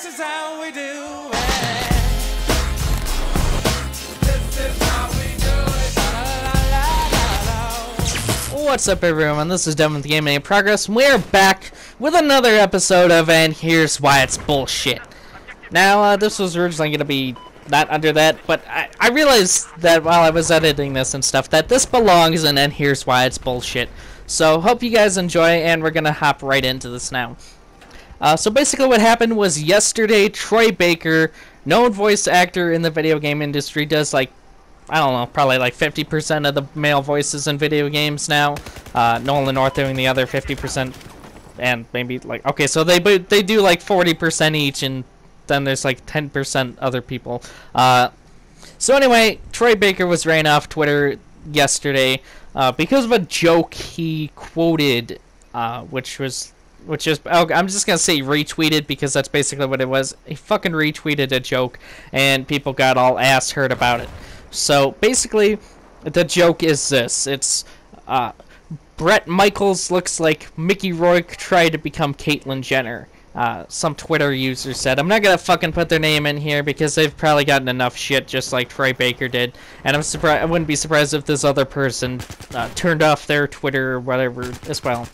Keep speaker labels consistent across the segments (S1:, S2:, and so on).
S1: This is how we do it. This is how we do it.
S2: What's up, everyone? This is Devin with Gaming in Progress. We're back with another episode of And Here's Why It's Bullshit. Now, this was originally going to be not under that, but I realized that while I was editing this and stuff, that this belongs in And Here's Why It's Bullshit. So, hope you guys enjoy, and we're going to hop right into this now. So basically what happened was yesterday, Troy Baker, known voice actor in the video game industry, does like, I don't know, probably like 50% of the male voices in video games now. Nolan North doing the other 50%, and maybe like, okay, so they do like 40% each, and then there's like 10% other people. So anyway, Troy Baker was ran off Twitter yesterday because of a joke he quoted, which is, I'm just going to say retweeted because that's basically what it was. He fucking retweeted a joke, and people got all ass hurt about it. So, basically, the joke is this. It's, Bret Michaels looks like Mickey Rourke tried to become Caitlyn Jenner. Some Twitter user said. I'm not going to fucking put their name in here because they've probably gotten enough shit just like Troy Baker did. And I wouldn't be surprised if this other person turned off their Twitter or whatever as well.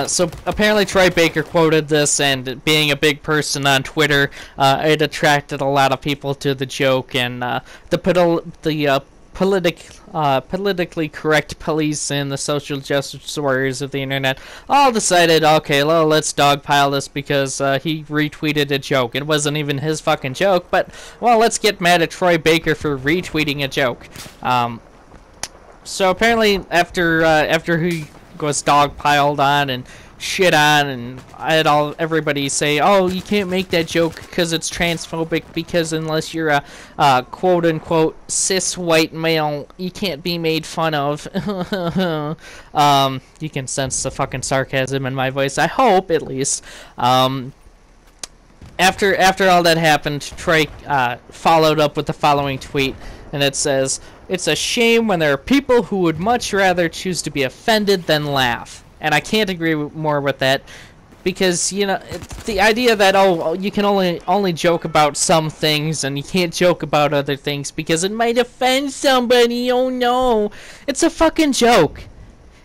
S2: So apparently Troy Baker quoted this, and being a big person on Twitter, it attracted a lot of people to the joke, and the politically correct police and the social justice warriors of the internet all decided, okay, well, let's dogpile this because he retweeted a joke. It wasn't even his fucking joke, but, well, let's get mad at Troy Baker for retweeting a joke. So apparently after he was dogpiled on and shit on, and I had everybody say, oh, you can't make that joke because it's transphobic, because unless you're a quote-unquote cis white male, you can't be made fun of. You can sense the fucking sarcasm in my voice, I hope, at least. After all that happened, Troy followed up with the following tweet, and it says, "It's a shame when there are people who would much rather choose to be offended than laugh." And I can't agree more with that, because, you know, the idea that, oh, you can only joke about some things and you can't joke about other things because it might offend somebody, oh no. It's a fucking joke.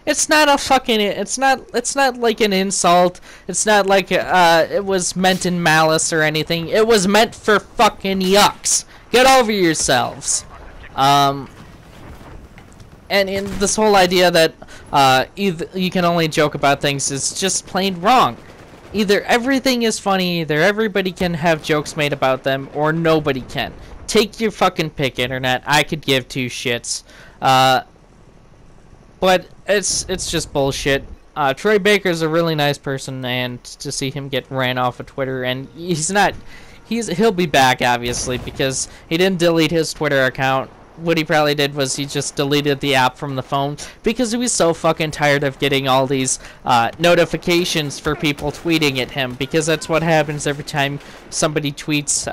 S2: It's not a fucking, it's not like an insult. It's not like it was meant in malice or anything. It was meant for fucking yucks. Get over yourselves. And in this whole idea that either you can only joke about things is just plain wrong. Either everything is funny, either everybody can have jokes made about them, or nobody can. Take your fucking pick, internet. I could give two shits. But it's just bullshit. Troy Baker's a really nice person, and to see him get ran off of Twitter, and he'll be back, obviously, because he didn't delete his Twitter account. What he probably did was he just deleted the app from the phone because he was so fucking tired of getting all these notifications for people tweeting at him, because that's what happens every time somebody tweets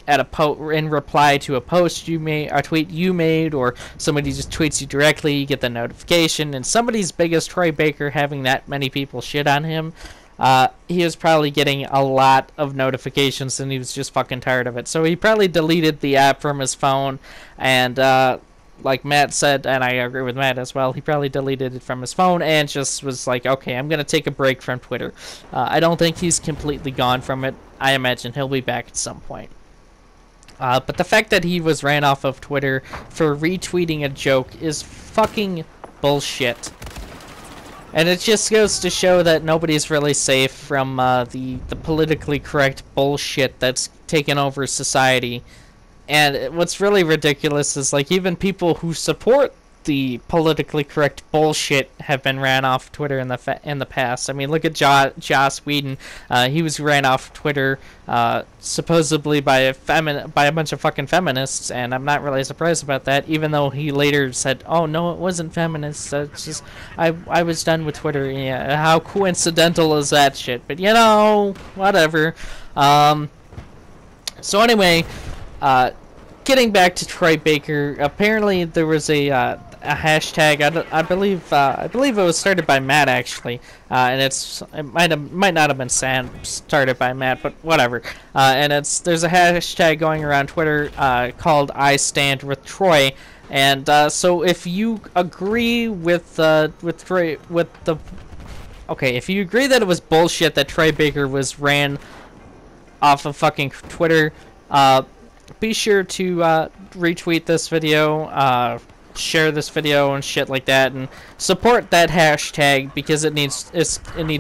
S2: in reply to a post you made, a tweet you made, or somebody just tweets you directly. You get the notification, and somebody's big as Troy Baker having that many people shit on him. He was probably getting a lot of notifications, and he was just fucking tired of it. So he probably deleted the app from his phone, and like Matt said, and I agree with Matt as well, he probably deleted it from his phone and just was like, okay, I'm going to take a break from Twitter. I don't think he's completely gone from it. I imagine he'll be back at some point. But the fact that he was ran off of Twitter for retweeting a joke is fucking bullshit. And it just goes to show that nobody's really safe from the politically correct bullshit that's taken over society. And what's really ridiculous is, like, even people who support the politically correct bullshit have been ran off Twitter in the past. I mean, look at Joss Whedon. He was ran off Twitter supposedly by a bunch of fucking feminists, and I'm not really surprised about that, even though he later said, "Oh no, it wasn't feminists. It's just I was done with Twitter." Yeah, how coincidental is that shit? But you know, whatever. So anyway, getting back to Troy Baker, apparently there was a a hashtag. I believe it was started by Matt actually, and it might not have been started by Matt, but whatever. And there's a hashtag going around Twitter called I Stand with Troy, and so if you agree with Troy if you agree that it was bullshit that Troy Baker was ran off of fucking Twitter, be sure to retweet this video, share this video and shit like that, and support that hashtag because it needs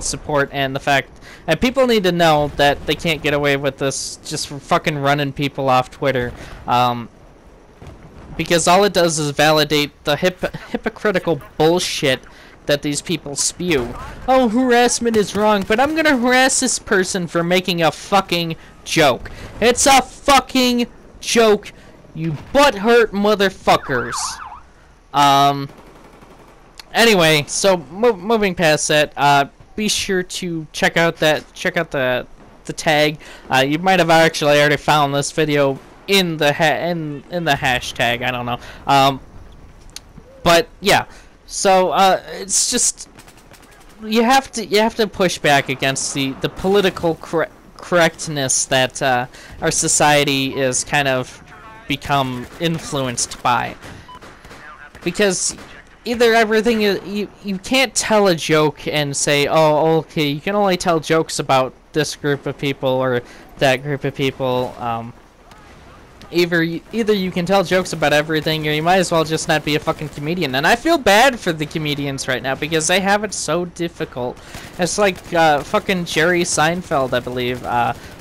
S2: support, and the fact and people need to know that they can't get away with this just for fucking running people off Twitter, because all it does is validate the hypocritical bullshit that these people spew. Oh, harassment is wrong, but I'm gonna harass this person for making a fucking joke. It's a fucking joke, you butthurt motherfuckers. Anyway, so moving past that, be sure to check out the tag. You might have actually already found this video in the in the hashtag. I don't know. But yeah. So it's just you have to push back against the political correctness that our society is kind of become influenced by, because either everything you can't tell a joke and say, oh, okay, you can only tell jokes about this group of people or that group of people. Either you can tell jokes about everything, or you might as well just not be a fucking comedian. And I feel bad for the comedians right now because they have it so difficult. It's like fucking Jerry Seinfeld, I believe,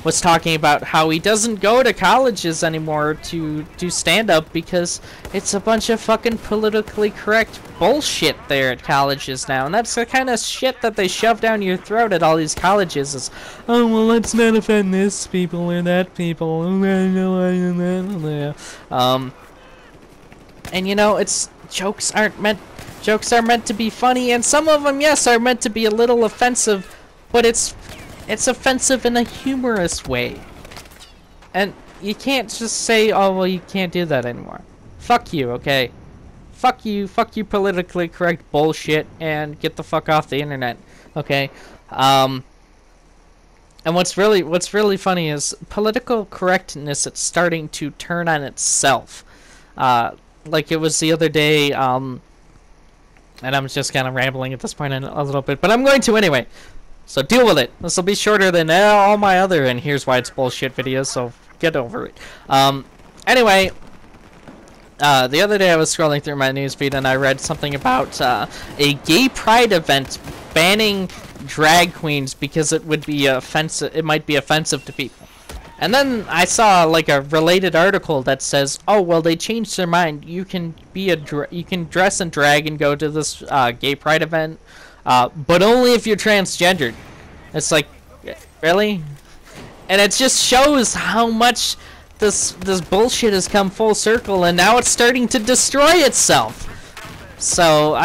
S2: was talking about how he doesn't go to colleges anymore to do stand-up because it's a bunch of fucking politically correct bullshit there at colleges now. And that's the kind of shit that they shove down your throat at all these colleges is, oh, well, let's not offend this people or that people. And you know, jokes are meant to be funny, and some of them, yes, are meant to be a little offensive, but it's offensive in a humorous way. And you can't just say, oh, well, you can't do that anymore. Fuck you, okay? Fuck you politically correct bullshit, and get the fuck off the internet, okay? And what's really funny is political correctness. It's starting to turn on itself. Like it was the other day. And I'm just kind of rambling at this point a little bit, but I'm going to anyway. So deal with it. This will be shorter than all my other and here's why it's bullshit videos. So get over it. Anyway. The other day I was scrolling through my newsfeed and I read something about a gay pride event banning drag queens because it would be offensive. It might be offensive to people. And then I saw like a related article that says, "Oh, well, they changed their mind. You can you can dress in drag and go to this gay pride event, but only if you're transgendered." It's like, really? And it just shows how much this bullshit has come full circle, and now it's starting to destroy itself. So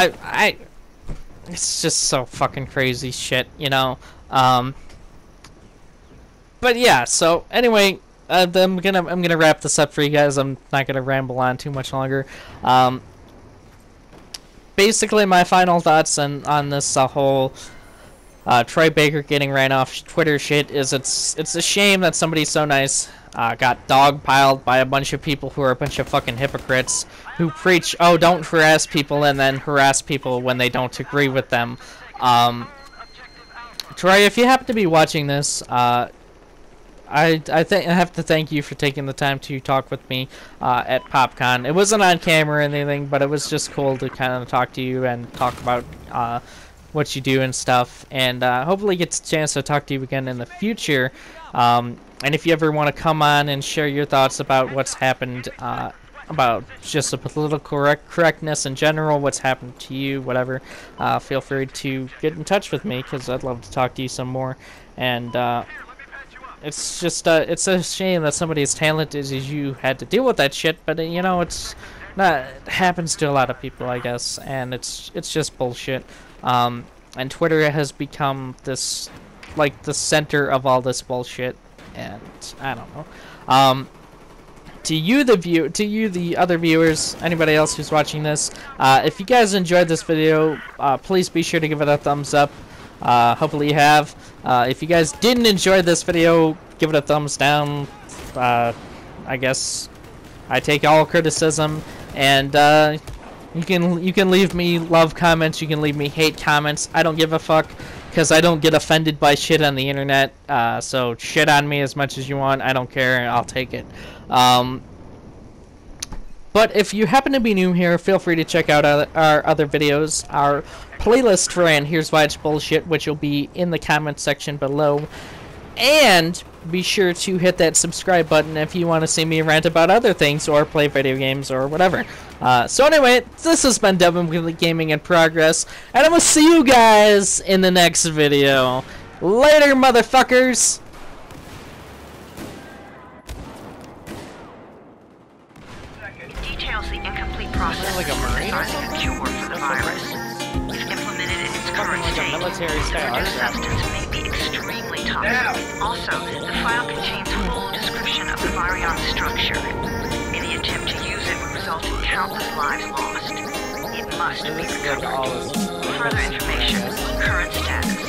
S2: it's just so fucking crazy shit, you know. But yeah. So anyway, I'm gonna wrap this up for you guys. I'm not gonna ramble on too much longer. Basically, my final thoughts on this whole Troy Baker getting ran off Twitter shit is it's a shame that somebody so nice got dogpiled by a bunch of people who are a bunch of fucking hypocrites who preach, oh, don't harass people, and then harass people when they don't agree with them. Troy, if you happen to be watching this, I have to thank you for taking the time to talk with me at PopCon. It wasn't on camera or anything, but it was just cool to kind of talk to you and talk about what you do and stuff, and hopefully get a chance to talk to you again in the future. And if you ever want to come on and share your thoughts about what's happened, about just the political correctness in general, what's happened to you, whatever, feel free to get in touch with me, because I'd love to talk to you some more. And it's just it's a shame that somebody as talented as you had to deal with that shit, but you know, it happens to a lot of people, I guess, and it's just bullshit. And Twitter has become this, like, the center of all this bullshit, and I don't know. to you the other viewers, anybody else who's watching this, if you guys enjoyed this video, please be sure to give it a thumbs up. Hopefully you have. If you guys didn't enjoy this video, give it a thumbs down. I guess I take all criticism, and you can leave me love comments, you can leave me hate comments. I don't give a fuck, because I don't get offended by shit on the internet. So shit on me as much as you want. I don't care. I'll take it. But if you happen to be new here, feel free to check out our other videos. Our playlist for And Here's Why It's Bullshit, which will be in the comment section below. And be sure to hit that subscribe button if you want to see me rant about other things or play video games or whatever. So anyway, this has been Devin with Gaming in Progress, and I'm going to see you guys in the next video. Later, motherfuckers!
S3: Details the incomplete process
S2: Like a
S3: of
S2: marine or
S3: synthesizing a cure for the virus. If implemented in its current
S2: like a
S3: state,
S2: military
S3: the
S2: style
S3: produced
S2: art
S3: substance may be extremely toxic. Also, the file contains full description of the virion structure. Any attempt to use it would result in countless lives lost. It must be recovered. Further information, current status.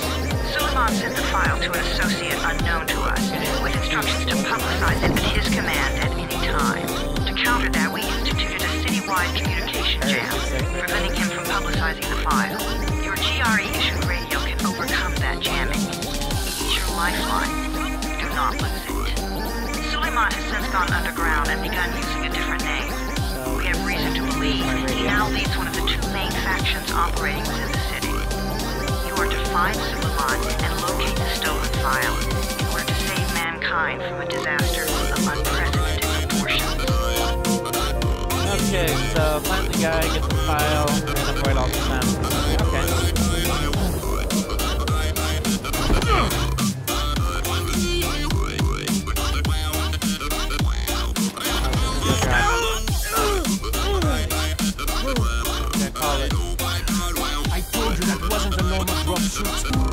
S3: Suleiman sent the file to an associate unknown to us, with instructions to publicize it at his command at any time. To counter that, we instituted a citywide communication jam, preventing him from publicizing the file. Your GRE-issued radio can overcome that jamming. It's your lifeline. Do not lose it. Suleiman has since gone underground and begun using a different name. We have reason to believe he now leads one of the two main factions operating within the city. You are to find Suleiman and locate the stolen file in order to save mankind from a disaster of unprecedented proportions.
S2: Okay, so find the guy, get the file, and avoid all the time. Okay.
S4: I told you that wasn't a normal drop shoot.